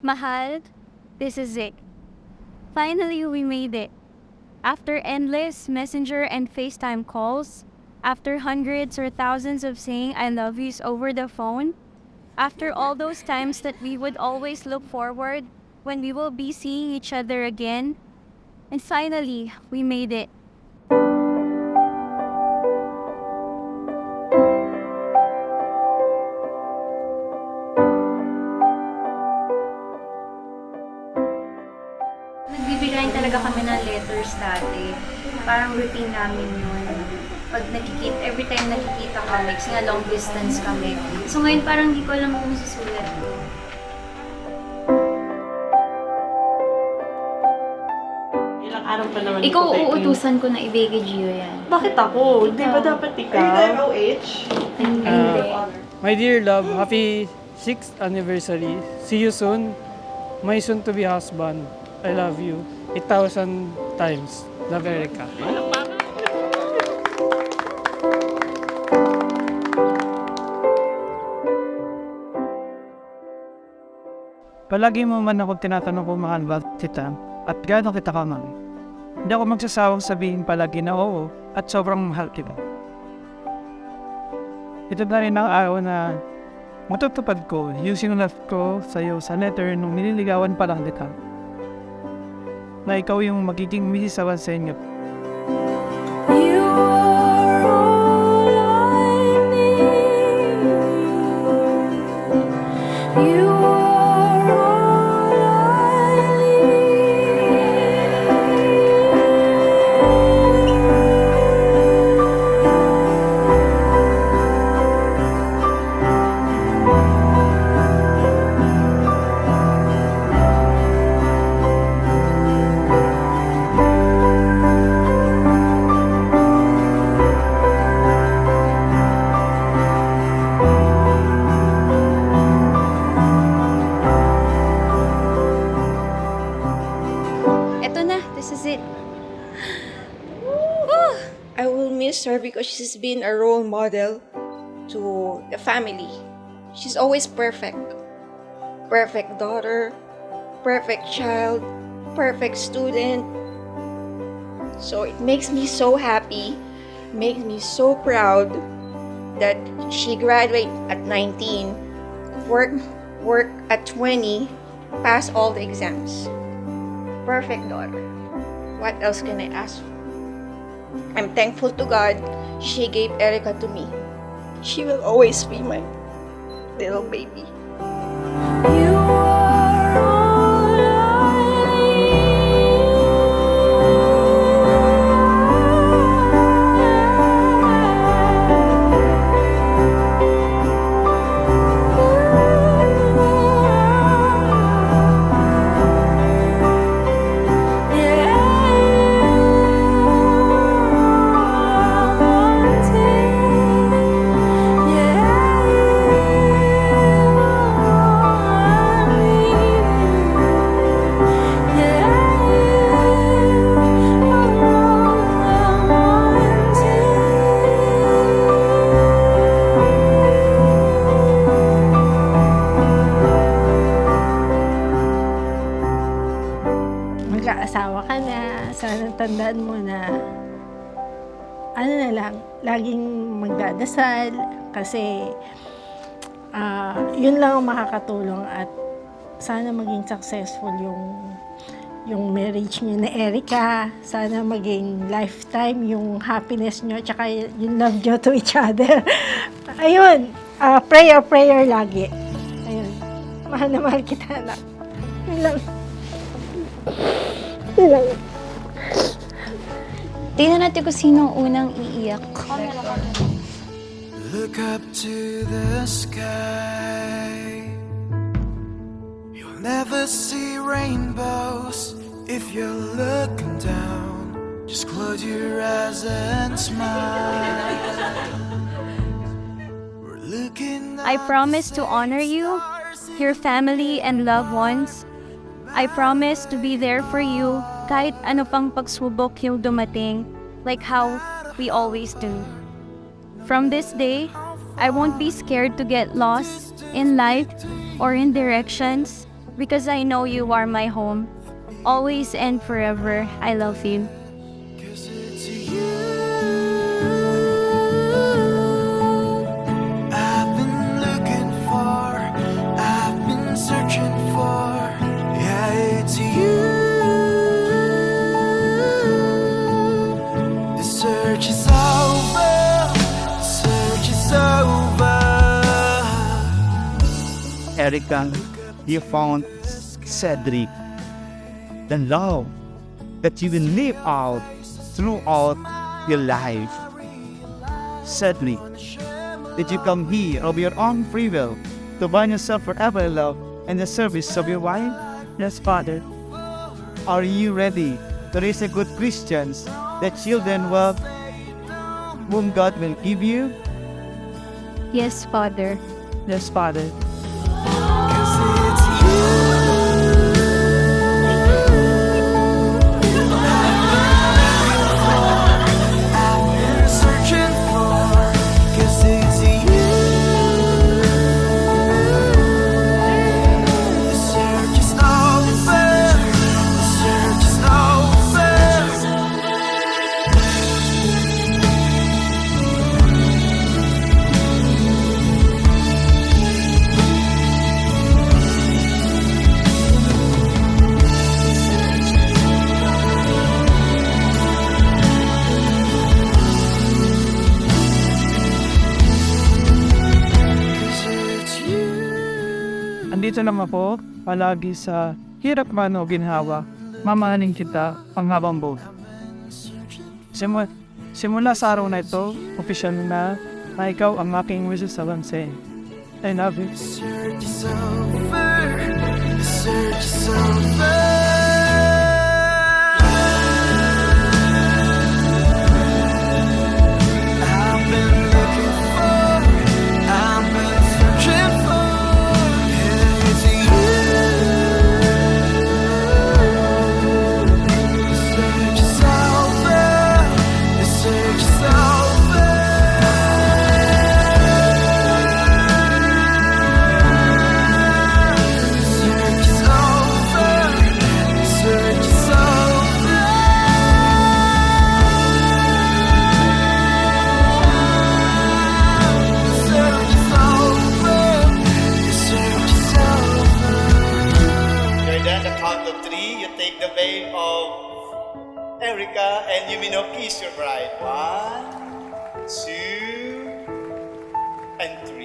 Mahal, this is it. Finally, we made it. After endless messenger and FaceTime calls, after hundreds or thousands of saying I love yous over the phone, after all those times that we would always look forward when we will be seeing each other again, and finally, we made it. Nagbibigayan talaga kami ng letters dati. Parang routine namin yun. Pag nakikita, every time nakikita kami, kasi nga long distance kami. So ngayon parang hindi ko alam kung susulat ko. Ilang araw pa naman Ikaw ito, uutusan ko na ibigay Gio yan. Bakit ako? Di ba dapat ikaw? Hindi. My dear love, happy 6th anniversary. See you soon. My soon-to-be husband, I love you 8,000 times. Love, Erica. Palagi mo man ako tinatanong kung mahal ba kita at gaano kita kamahal. Hindi ako magsasawang sabihin palagi na oo at sobrang mahal kita. Ito na rin ang araw na matutupad ko yung sinulat ko sa iyo sa letter nung nililigawan pa lang kita. Na ikaw yung magiging Mrs. Awanseña. You are all I need. You are all I Eto na, this is it. I will miss her because she's been a role model to the family. She's always perfect. Perfect daughter, perfect child, perfect student. So it makes me so happy, makes me so proud that she graduated at 19, work at 20, pass all the exams. Perfect daughter. What else can I ask for? I'm thankful to God she gave Erica to me. She will always be my little baby. You are all Magkaasawa ka na, sana tandaan mo na ano na lang, laging magdadasal kasi yun lang ang makakatulong at sana maging successful yung marriage niyo na Erica. Sana maging lifetime yung happiness niyo tsaka yung love niyo to each other. Ayun, prayer lagi. Ayun, mahal na mahal kita anak. Yun lang. Tingnan natin kung sino ang unang iiyak. Look up to the sky. You'll never see rainbows if you're looking down. Just close your eyes and smile. We're looking I promise to honor you, your family and loved ones. I promise to be there for you kahit ano pang pagsubok yung dumating, like how we always do. From this day, I won't be scared to get lost in life or in directions. because I know you are my home. Always and forever, I love you. 'Cause it's you I've been looking for, I've been searching for. Yeah, it's you. The search is over, the search is over. Erica, you found Cedric, the love that you will live out throughout your life. Cedric, did you come here of your own free will to bind yourself forever in love and the service of your wife? Yes, Father. Are you ready to raise a good Christians, the children whom God will give you? Yes, Father. Yes, Father. 'Cause it's you I've been searching for. 'Cause it's you. The search is over, the search is over. Andito lang ako, palagi sa hirap man o ginhawa, mamahalin kita panghabang buhay. Simula sa araw na ito, opisyal na ikaw ang aking wishes sa bansa. I love you. The search is over, the search is over. I've been looking for, I've been searching for. Yeah, it's you. The search is over, the search is over. The search is over, the search is over. The search is over, the search is over. Okay, then the count of three, you take the veil of Erica and you may now kiss your bride. 1, 2, and 3.